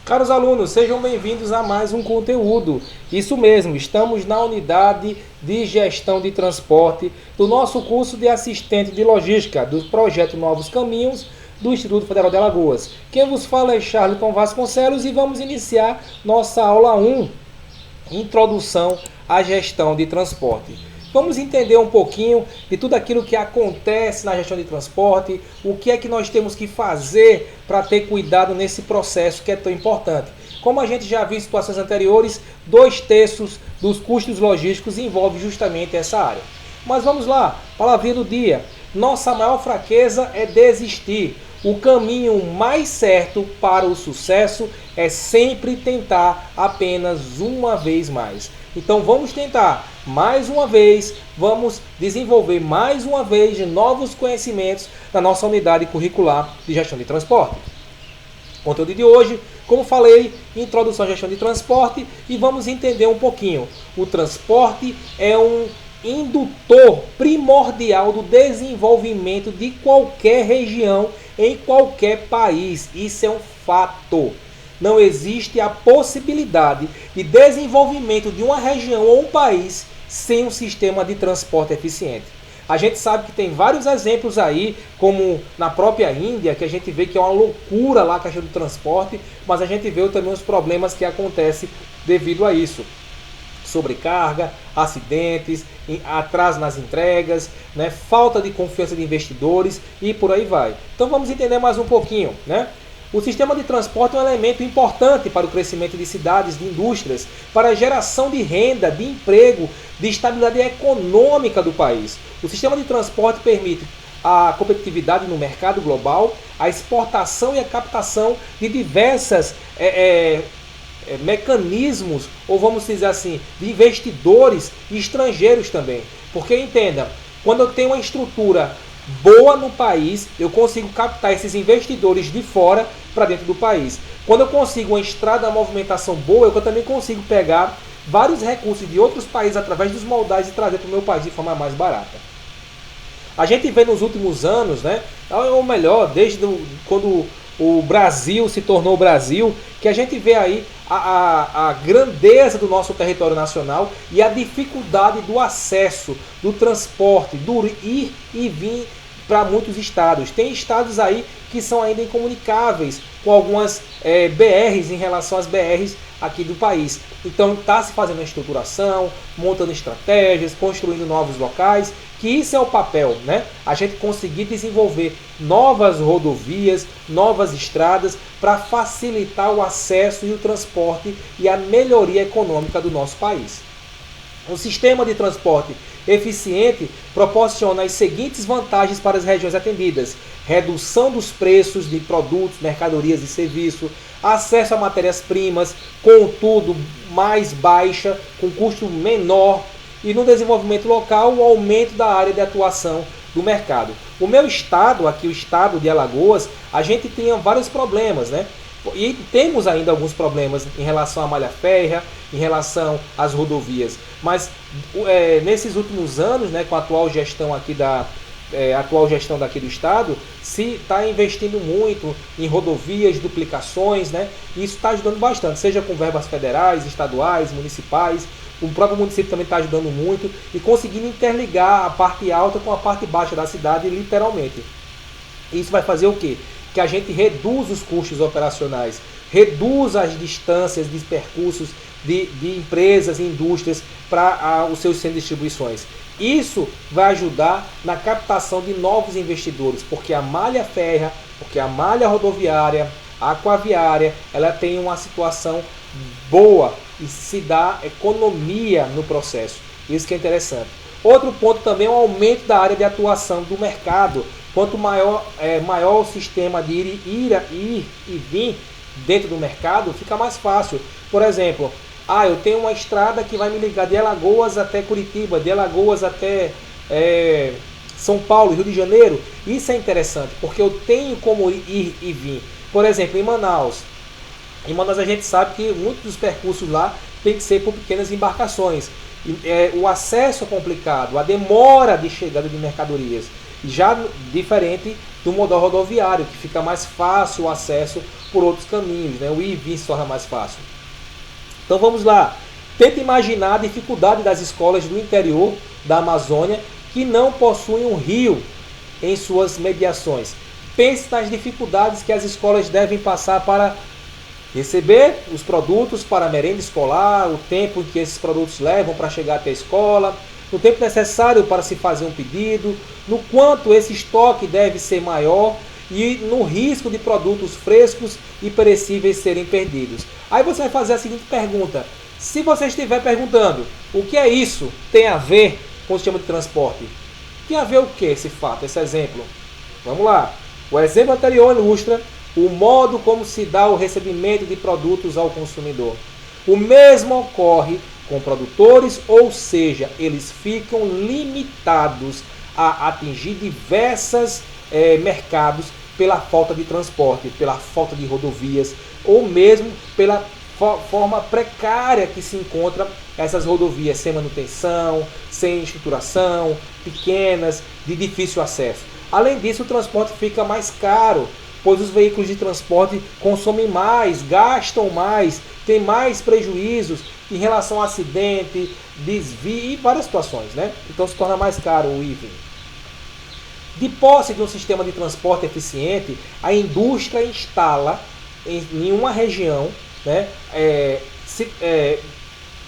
Caros alunos, sejam bem-vindos a mais um conteúdo. Isso mesmo, estamos na unidade de gestão de transporte do nosso curso de assistente de logística do projeto Novos Caminhos do Instituto Federal de Alagoas. Quem vos fala é Charlton Vasconcelos e vamos iniciar nossa aula 1, Introdução à Gestão de Transporte. Vamos entender um pouquinho de tudo aquilo que acontece na gestão de transporte, o que é que nós temos que fazer para ter cuidado nesse processo que é tão importante. Como a gente já viu em situações anteriores, 2/3 dos custos logísticos envolve justamente essa área. Mas vamos lá, palavrinha do dia. Nossa maior fraqueza é desistir. O caminho mais certo para o sucesso é sempre tentar apenas uma vez mais. Então vamos tentar mais uma vez, vamos desenvolver mais uma vez de novos conhecimentos na nossa unidade curricular de gestão de transporte. O conteúdo de hoje, como falei, introdução à gestão de transporte, e vamos entender um pouquinho. O transporte é um indutor primordial do desenvolvimento de qualquer região em qualquer país. Isso é um fato. Não existe a possibilidade de desenvolvimento de uma região ou um país sem um sistema de transporte eficiente. A gente sabe que tem vários exemplos aí, como na própria Índia, que a gente vê que é uma loucura lá a questão do transporte, mas a gente vê também os problemas que acontecem devido a isso. Sobrecarga, acidentes, atraso nas entregas, né, falta de confiança de investidores e por aí vai. Então vamos entender mais um pouquinho, né? O sistema de transporte é um elemento importante para o crescimento de cidades, de indústrias, para a geração de renda, de emprego, de estabilidade econômica do país. O sistema de transporte permite a competitividade no mercado global, a exportação e a captação de diversas mecanismos, ou vamos dizer assim, de investidores estrangeiros também. Porque entenda, quando eu tenho uma estrutura boa no país, eu consigo captar esses investidores de fora para dentro do país. Quando eu consigo uma estrada, uma movimentação boa, eu também consigo pegar vários recursos de outros países através dos modais e trazer para o meu país de forma mais barata. A gente vê nos últimos anos, né, ou melhor, desde quando o Brasil se tornou Brasil, que a gente vê aí a grandeza do nosso território nacional e a dificuldade do acesso, do transporte, do ir e vir para muitos estados. Tem estados aí que são ainda incomunicáveis com algumas BRs em relação às BRs aqui do país. Então está se fazendo a estruturação, montando estratégias, construindo novos locais, que isso é o papel, né? A gente conseguir desenvolver novas rodovias, novas estradas para facilitar o acesso e o transporte e a melhoria econômica do nosso país. Um sistema de transporte eficiente proporciona as seguintes vantagens para as regiões atendidas: redução dos preços de produtos, mercadorias e serviços, acesso a matérias-primas, contudo mais baixa, com custo menor, e no desenvolvimento local o aumento da área de atuação do mercado. O meu estado, aqui o estado de Alagoas, a gente tinha vários problemas, né? E temos ainda alguns problemas em relação à malha férrea, em relação às rodovias. Mas nesses últimos anos, né, com a atual gestão aqui atual gestão daqui do estado, se está investindo muito em rodovias, duplicações, né? E isso está ajudando bastante, seja com verbas federais, estaduais, municipais. O próprio município também está ajudando muito e conseguindo interligar a parte alta com a parte baixa da cidade, literalmente. Isso vai fazer o quê? Que a gente reduz os custos operacionais, reduz as distâncias de percursos de empresas e indústrias para os seus centros de distribuições. Isso vai ajudar na captação de novos investidores, porque a malha férrea, porque a malha rodoviária, a aquaviária, ela tem uma situação boa e se dá economia no processo. Isso que é interessante. Outro ponto também é o aumento da área de atuação do mercado. Quanto maior o sistema de ir e vir dentro do mercado, fica mais fácil. Por exemplo, eu tenho uma estrada que vai me ligar de Alagoas até Curitiba, de Alagoas até São Paulo, Rio de Janeiro. Isso é interessante, porque eu tenho como ir e vir. Por exemplo, em Manaus a gente sabe que muitos dos percursos lá tem que ser por pequenas embarcações. O acesso é complicado, a demora de chegada de mercadorias. Já diferente do modal rodoviário, que fica mais fácil o acesso por outros caminhos, né? O ir e vir se torna mais fácil. Então vamos lá. Tenta imaginar a dificuldade das escolas do interior da Amazônia que não possuem um rio em suas mediações. Pense nas dificuldades que as escolas devem passar para receber os produtos para a merenda escolar, o tempo que esses produtos levam para chegar até a escola, o tempo necessário para se fazer um pedido, no quanto esse estoque deve ser maior e no risco de produtos frescos e perecíveis serem perdidos. Aí você vai fazer a seguinte pergunta: se você estiver perguntando o que é isso, tem a ver com o sistema de transporte? Tem a ver o que esse fato, esse exemplo? Vamos lá. O exemplo anterior ilustra o modo como se dá o recebimento de produtos ao consumidor. O mesmo ocorre com produtores, ou seja, eles ficam limitados a atingir diversos mercados pela falta de transporte, pela falta de rodovias, ou mesmo pela forma precária que se encontra essas rodovias, sem manutenção, sem estruturação, pequenas, de difícil acesso. Além disso, o transporte fica mais caro, pois os veículos de transporte consomem mais, gastam mais, têm mais prejuízos em relação a acidente, desvio e várias situações, né? Então se torna mais caro o ir. De posse de um sistema de transporte eficiente, a indústria instala em uma região, né,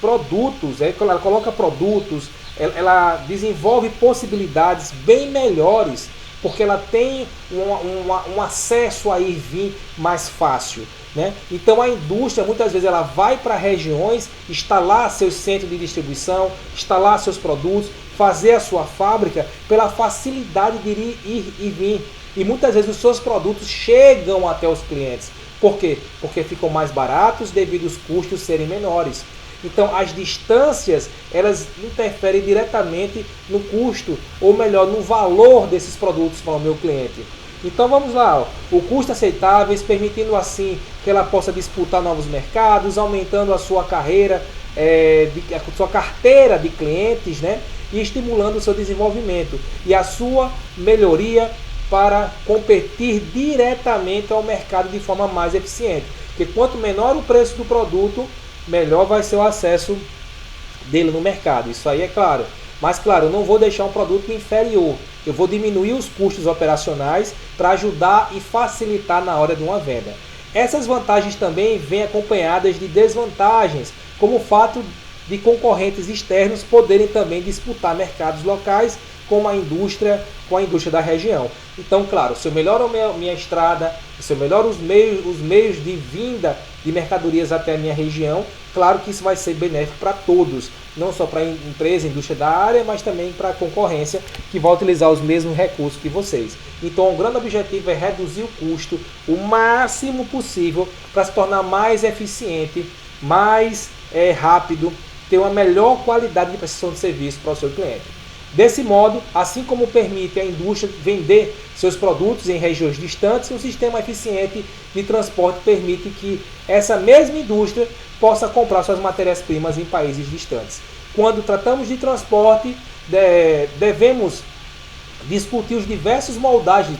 produtos, ela coloca produtos, ela desenvolve possibilidades bem melhores, porque ela tem um acesso a ir e vir mais fácil, né? Então a indústria muitas vezes ela vai para regiões, instalar seus centros de distribuição, instalar seus produtos, fazer a sua fábrica pela facilidade de ir e vir. E muitas vezes os seus produtos chegam até os clientes. Por quê? Porque ficam mais baratos devido aos custos serem menores. Então as distâncias elas interferem diretamente no custo, ou melhor, no valor desses produtos para o meu cliente. Então vamos lá, o custo aceitáveis, permitindo assim que ela possa disputar novos mercados, aumentando a sua carreira, a sua carteira de clientes, né? E estimulando o seu desenvolvimento e a sua melhoria para competir diretamente ao mercado de forma mais eficiente. Porque quanto menor o preço do produto, melhor vai ser o acesso dele no mercado. Isso aí é claro. Mas claro, eu não vou deixar um produto inferior. Eu vou diminuir os custos operacionais para ajudar e facilitar na hora de uma venda. Essas vantagens também vêm acompanhadas de desvantagens, como o fato de concorrentes externos poderem também disputar mercados locais com a indústria da região. Então, claro, se eu melhoro a minha estrada, se eu melhoro os meios de vinda de mercadorias até a minha região, claro que isso vai ser benéfico para todos, não só para a empresa, a indústria da área, mas também para a concorrência que vai utilizar os mesmos recursos que vocês. Então, o grande objetivo é reduzir o custo o máximo possível para se tornar mais eficiente, mais rápido, ter uma melhor qualidade de prestação de serviço para o seu cliente. Desse modo, assim como permite a indústria vender seus produtos em regiões distantes, um sistema eficiente de transporte permite que essa mesma indústria possa comprar suas matérias-primas em países distantes. Quando tratamos de transporte, devemos discutir os diversos moldagens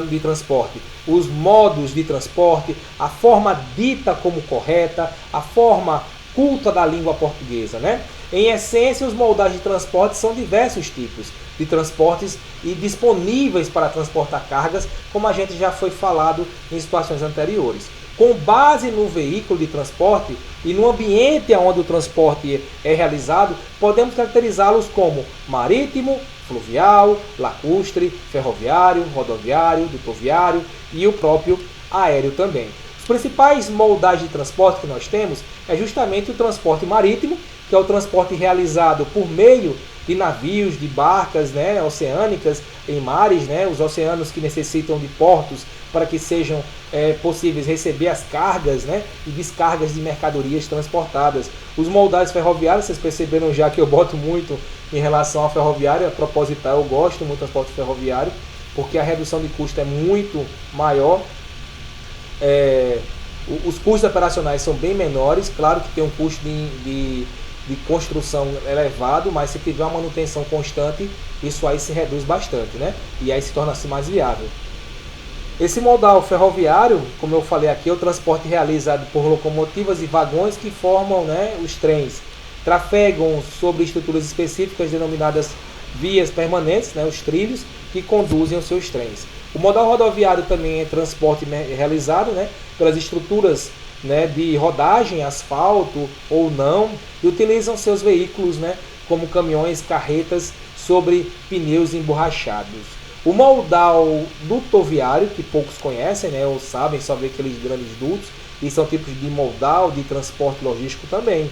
de transporte, os modos de transporte, a forma dita como correta, a forma culta da língua portuguesa, né? Em essência, os moldagens de transporte são diversos tipos de transportes e disponíveis para transportar cargas, como a gente já foi falado em situações anteriores. Com base no veículo de transporte e no ambiente onde o transporte é realizado, podemos caracterizá-los como marítimo, fluvial, lacustre, ferroviário, rodoviário, dutoviário e o próprio aéreo também. Os principais moldagens de transporte que nós temos é justamente o transporte marítimo, que é o transporte realizado por meio de navios, de barcas, né, oceânicas em mares, né, os oceanos que necessitam de portos para que sejam possíveis receber as cargas, né, e descargas de mercadorias transportadas. Os moldagens ferroviários, vocês perceberam já que eu boto muito em relação ao ferroviário, a proposital, eu gosto muito do transporte ferroviário, porque a redução de custo é muito maior. Os custos operacionais são bem menores, claro que tem um custo de de construção elevado, mas se tiver uma manutenção constante, isso aí se reduz bastante, né? E aí se torna-se mais viável. Esse modal ferroviário, como eu falei aqui, é o transporte realizado por locomotivas e vagões que formam, né, os trens. Trafegam sobre estruturas específicas denominadas vias permanentes, né, os trilhos, que conduzem os seus trens. O modal rodoviário também é transporte realizado, né, pelas estruturas, né, de rodagem, asfalto ou não, e utilizam seus veículos, né, como caminhões, carretas, sobre pneus emborrachados. O modal dutoviário, que poucos conhecem, né, ou sabem, só ver aqueles grandes dutos, e são tipos de modal de transporte logístico também.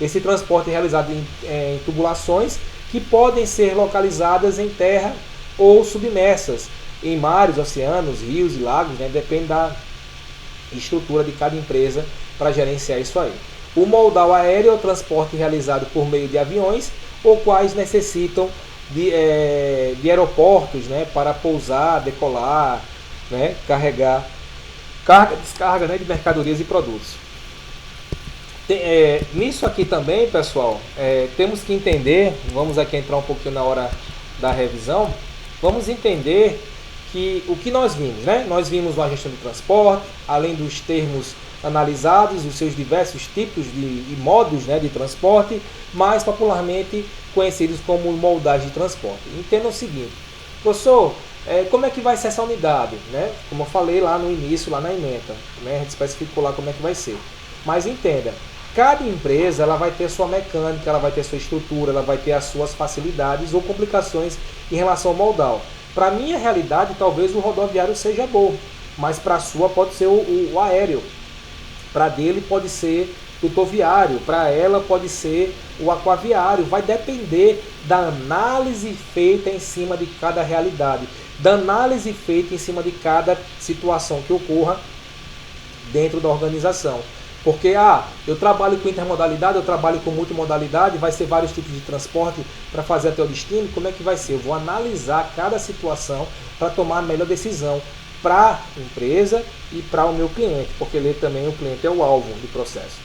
Esse transporte é realizado em tubulações que podem ser localizadas em terra ou submersas, em mares, oceanos, rios e lagos, né, depende da estrutura de cada empresa para gerenciar isso aí. O modal aéreo é o transporte realizado por meio de aviões, ou quais necessitam de aeroportos, né, para pousar, decolar, né, carregar, carga, descarga, né, de mercadorias e produtos. Nisso aqui também, pessoal, temos que entender, vamos aqui entrar um pouquinho na hora da revisão, vamos entender que o que nós vimos, né? Nós vimos a gestão do transporte, além dos termos analisados, os seus diversos tipos e modos, né, de transporte, mais popularmente conhecidos como modais de transporte. Entenda o seguinte, professor, como é que vai ser essa unidade? Né? Como eu falei lá no início, lá na ementa, né? A gente especificou lá como é que vai ser. Mas entenda, cada empresa ela vai ter sua mecânica, ela vai ter sua estrutura, ela vai ter as suas facilidades ou complicações em relação ao modal. Para a minha realidade, talvez o rodoviário seja bom, mas para a sua pode ser o aéreo. Para dele pode ser o rodoviário, para ela pode ser o aquaviário. Vai depender da análise feita em cima de cada realidade, da análise feita em cima de cada situação que ocorra dentro da organização. Porque eu trabalho com intermodalidade, eu trabalho com multimodalidade, vai ser vários tipos de transporte para fazer até o destino, como é que vai ser? Eu vou analisar cada situação para tomar a melhor decisão para a empresa e para o meu cliente, porque ele também, o cliente é o alvo do processo.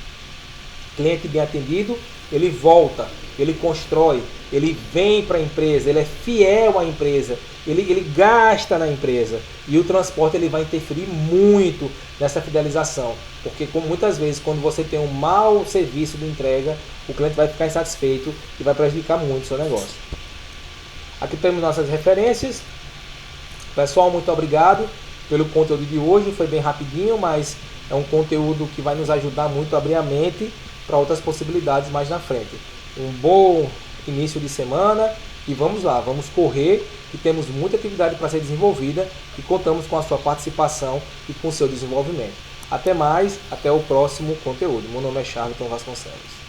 Cliente bem atendido, ele volta, ele constrói, ele vem para a empresa, ele é fiel à empresa, ele gasta na empresa, e o transporte ele vai interferir muito nessa fidelização, porque como muitas vezes quando você tem um mau serviço de entrega, o cliente vai ficar insatisfeito e vai prejudicar muito o seu negócio. Aqui temos nossas referências. Pessoal, muito obrigado pelo conteúdo de hoje, foi bem rapidinho, mas é um conteúdo que vai nos ajudar muito a abrir a mente para outras possibilidades mais na frente. Um bom início de semana e vamos lá, vamos correr, que temos muita atividade para ser desenvolvida e contamos com a sua participação e com o seu desenvolvimento. Até mais, até o próximo conteúdo. Meu nome é Charlton Vasconcelos.